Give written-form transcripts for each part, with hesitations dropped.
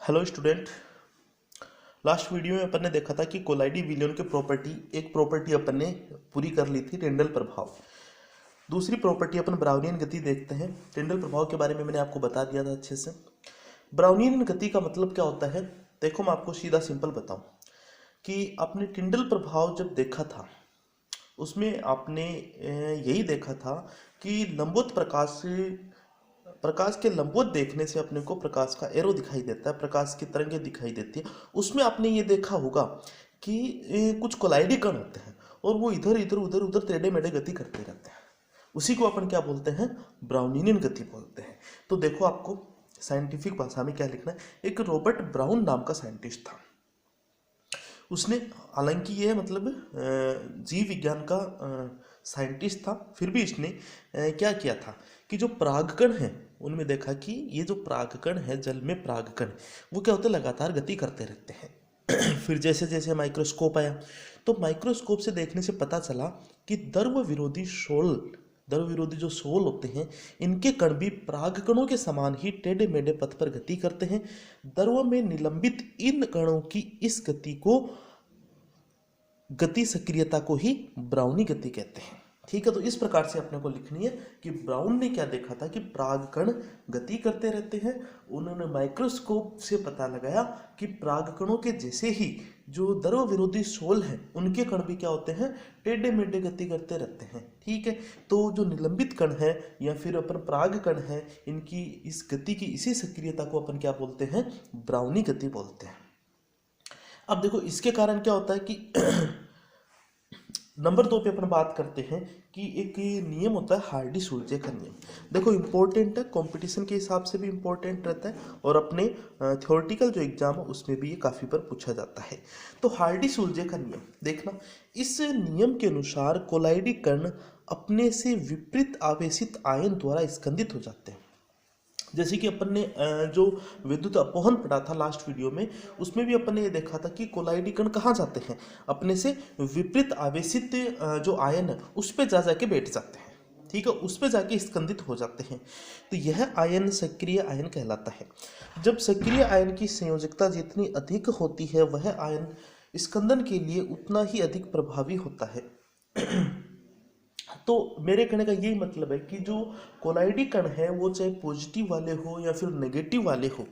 Hello student. Last video में अपन ने देखा था कि कोलाइडी विलियन के एक प्रॉपर्टी अपन ने पूरी कर ली थी, टिंडल प्रभाव। दूसरी प्रॉपर्टी अपन ब्राउनियन गति देखते हैं। टिंडल प्रभाव के बारे में मैंने आपको बता दिया था अच्छे से। ब्राउनियन गति का मतलब क्या होता है, देखो मैं आपको सीधा सिंपल बताऊं कि आपने टिंडल प्रभाव जब देखा था उसमें आपने यही देखा था कि लंबवत प्रकाश के लंबवत देखने से अपने को प्रकाश का एरो दिखाई देता है, प्रकाश की तरंगें दिखाई देती है। उसमें आपने ये देखा होगा कि कुछ कोलाइडी कण होते हैं और वो इधर इधर उधर उधर टेढ़े मेढ़े गति करते रहते हैं। उसी को अपन क्या बोलते हैं, ब्राउनियन गति बोलते हैं। तो देखो आपको साइंटिफिक भाषा में क्या लिखना है। एक रॉबर्ट ब्राउन नाम का साइंटिस्ट था। उसने, हालांकि ये मतलब जीव विज्ञान का साइंटिस्ट था, फिर भी इसने क्या किया था कि जो परागकण हैं उनमें देखा कि ये जो परागकण है, जल में परागकण, वो क्या होते हैं, लगातार गति करते रहते हैं। फिर जैसे जैसे माइक्रोस्कोप आया तो माइक्रोस्कोप से देखने से पता चला कि द्रव विरोधी जो शोल होते हैं, इनके कण भी परागकणों के समान ही टेढ़े मेढ़े पथ पर गति करते हैं। द्रव में निलंबित इन कणों की इस गति सक्रियता को ही ब्राउनी गति कहते हैं। ठीक है, तो इस प्रकार से अपने को लिखनी है कि ब्राउन ने क्या देखा था कि परागकण गति करते रहते हैं। उन्होंने माइक्रोस्कोप से पता लगाया कि परागकणों के जैसे ही जो द्रव विरोधी शोल हैं उनके कण भी क्या होते हैं, टेढ़े मेढ़े गति करते रहते हैं। ठीक है, तो जो निलंबित कण है या फिर अपन परागकण है, इनकी इस गति की इसी सक्रियता को अपन क्या बोलते हैं, ब्राउनी गति बोलते हैं। अब देखो इसके कारण क्या होता है कि नंबर 2 पे अपन बात करते हैं कि एक नियम होता है हार्डी-सुलज़े का नियम। देखो इंपॉर्टेंट है, कंपटीशन के हिसाब से भी इंपॉर्टेंट रहता है और अपने थ्योरेटिकल जो एग्जाम है उसमें भी ये काफ़ी बार पूछा जाता है। तो हार्डी-सुलज़े का नियम देखना, इस नियम के अनुसार कोलाइडी कण अपने से विपरीत आवेशित आयन द्वारा स्कंदित हो जाते हैं। जैसे कि अपन ने जो विद्युत अपवहन पढ़ा था लास्ट वीडियो में, उसमें भी अपन ने ये देखा था कि कोलाइडी कण कहाँ जाते हैं, अपने से विपरीत आवेशित जो आयन है उस पर जा जाके बैठ जाते हैं। ठीक है, उस पर जाके स्कंदित हो जाते हैं। तो यह आयन सक्रिय आयन कहलाता है। जब सक्रिय आयन की संयोजकता जितनी अधिक होती है, वह आयन स्कंदन के लिए उतना ही अधिक प्रभावी होता है। तो मेरे कहने का यही मतलब है कि जो कोलाइडी कण है वो चाहे पॉजिटिव वाले हो या फिर नेगेटिव वाले हो,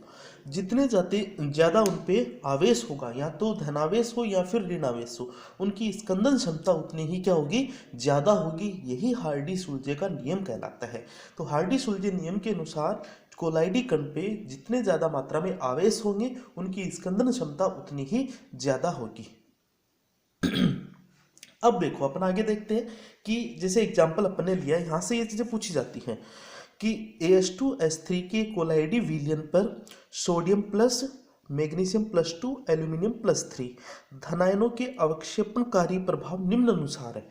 जितने ज़्यादा उन पे आवेश होगा, या तो धनावेश हो या फिर ऋणावेश हो, उनकी स्कंदन क्षमता उतनी ही क्या होगी, ज़्यादा होगी। यही हार्डी-सुलज़े का नियम कहलाता है। तो हार्डी-सुलज़े नियम के अनुसार कोलाइडी कण पे जितने ज़्यादा मात्रा में आवेश होंगे, उनकी स्कंदन क्षमता उतनी ही ज़्यादा होगी। अब देखो अपन आगे देखते हैं कि जैसे एग्जाम्पल अपन ने लिया, यहाँ से ये चीज़ें पूछी जाती हैं कि AS2S3 के कोलाइडी विलयन पर सोडियम प्लस मैग्नीशियम +2 एल्यूमिनियम +3 धनायनों के अवक्षेपणकारी प्रभाव निम्न अनुसार है।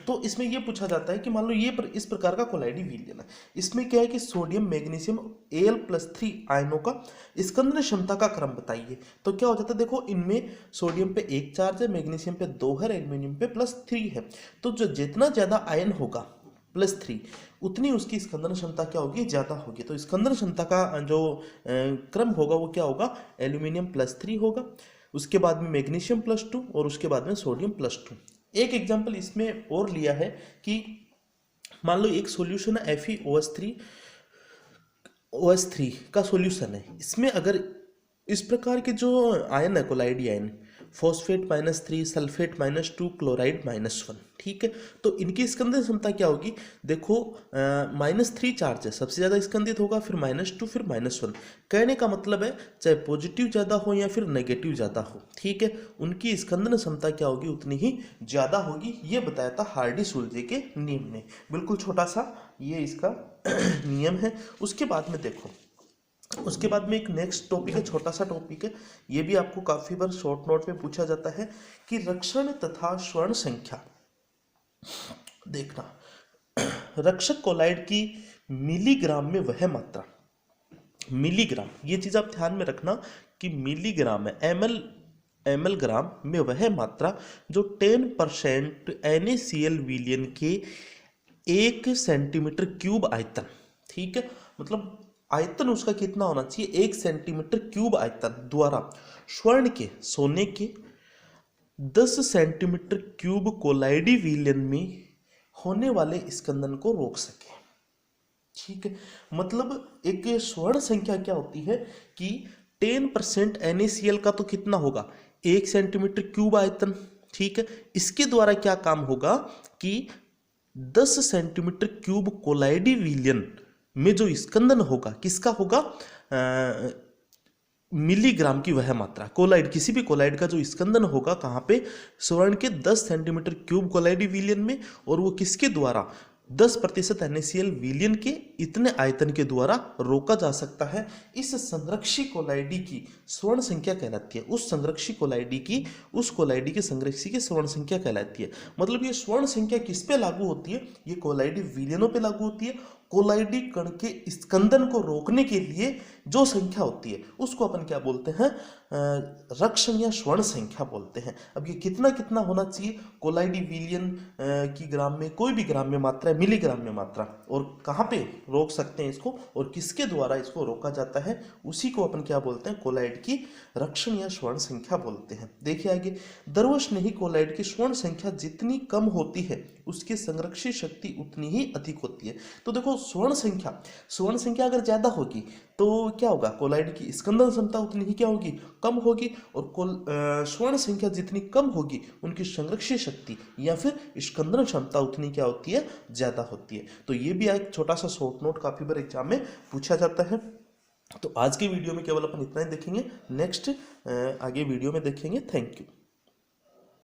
तो इसमें यह पूछा जाता है कि मान लो इस प्रकार का कोलाइडी विलयन है। इसमें क्या है कि सोडियम मैग्नीशियम Al+3 आयनों का स्कंदन क्षमता का क्रम बताइए। तो क्या हो जाता है, देखो इनमें सोडियम पे 1 चार्ज है, मैग्नीशियम पे 2 है, एल्यूमिनियम पे +3 है। तो जो जितना ज़्यादा आयन होगा +3, उतनी उसकी स्कंदन क्षमता क्या होगी, ज़्यादा होगी। तो स्कंदन क्षमता का जो क्रम होगा वो क्या होगा, एल्यूमिनियम +3 होगा, उसके बाद में मैग्नीशियम +2 और उसके बाद में सोडियम +2। एक एग्जाम्पल इसमें और लिया है कि मान लो एक सॉल्यूशन है FeOS3 का सॉल्यूशन है। इसमें अगर इस प्रकार के जो आयन है कोलाइडी आयन, फॉस्फेट -3, सल्फेट -2, क्लोराइड -1, ठीक है, तो इनकी स्कंदन क्षमता क्या होगी, देखो -3 चार्ज है, सबसे ज़्यादा स्कंदित होगा, फिर -2, फिर -1। कहने का मतलब है चाहे पॉजिटिव ज़्यादा हो या फिर नेगेटिव ज़्यादा हो, ठीक है, उनकी स्कंदन क्षमता क्या होगी, उतनी ही ज़्यादा होगी। ये बताया था हार्डी-सुलज़े के नियम ने। बिल्कुल छोटा सा ये इसका नियम है। उसके बाद में देखो, उसके बाद में एक नेक्स्ट टॉपिक है, छोटा सा टॉपिक है, ये भी आपको काफ़ी बार शॉर्ट नोट में पूछा जाता है कि रक्षण तथा स्वर्ण संख्या। देखना, रक्षक कोलाइड की मिलीग्राम में वह मात्रा, मिलीग्राम, ये चीज़ आप ध्यान में रखना कि मिलीग्राम है, ml ग्राम में वह मात्रा जो 10% NaCl विलयन के 1 सेंटीमीटर क्यूब आयतन, ठीक है, मतलब आयतन उसका कितना होना चाहिए, 1 सेंटीमीटर क्यूब आयतन द्वारा स्वर्ण के, सोने के 10 सेंटीमीटर क्यूब कोलाइडी विलयन में होने वाले स्कंदन को रोक सके। ठीक है, मतलब एक स्वर्ण संख्या क्या होती है कि 10% NaCl का तो कितना होगा, 1 सेंटीमीटर क्यूब आयतन। ठीक है, इसके द्वारा क्या काम होगा कि 10 सेंटीमीटर क्यूब कोलाइडी विलयन में जो स्कंदन होगा, किसका होगा, मिलीग्राम की वह मात्रा, कोलाइड, किसी भी कोलाइड का जो स्कंदन होगा कहाँ पे, स्वर्ण के 10 सेंटीमीटर क्यूब कोलाइडी विलयन में, और वो किसके द्वारा, 10% NaCl विलयन के इतने आयतन के द्वारा रोका जा सकता है। इस संरक्षी कोलाइडी की स्वर्ण संख्या कहलाती है, उस संरक्षी कोलाइडी की, उस कोलाइडी के संरक्षी की स्वर्ण संख्या कहलाती है। मतलब ये स्वर्ण संख्या किस पे लागू होती है, ये कोलाइडी विलयनों पे लागू होती है। कोलाइडी कण के स्कंदन को रोकने के लिए जो संख्या होती है उसको अपन क्या बोलते हैं, रक्षण या स्वर्ण संख्या बोलते हैं। अब ये कितना कितना होना चाहिए, कोलाइडी विलयन की ग्राम में, कोई भी ग्राम में मात्रा है, मिलीग्राम में मात्रा, और कहाँ पे रोक सकते हैं इसको और किसके द्वारा इसको रोका जाता है, उसी को अपन क्या बोलते हैं, कोलाइड की रक्षण या स्वर्ण संख्या बोलते हैं। देखिए आगे, दरवश्नेही कोलाइड की स्वर्ण संख्या जितनी कम होती है उसकी संरक्षी शक्ति उतनी ही अधिक होती है। तो देखो स्वर्ण संख्या अगर ज्यादा होगी तो क्या होगा, कोलाइड की स्कंदन क्षमता उतनी ही क्या होगी, कम होगी, और स्वर्ण संख्या जितनी कम होगी उनकी संरक्षी शक्ति या फिर स्कंदन क्षमता उतनी क्या होती है, ज्यादा होती है। तो ये भी एक छोटा सा शॉर्ट नोट काफी बार एग्जाम में पूछा जाता है। तो आज की वीडियो में केवल अपन इतना ही देखेंगे, नेक्स्ट आगे वीडियो में देखेंगे। Thank you.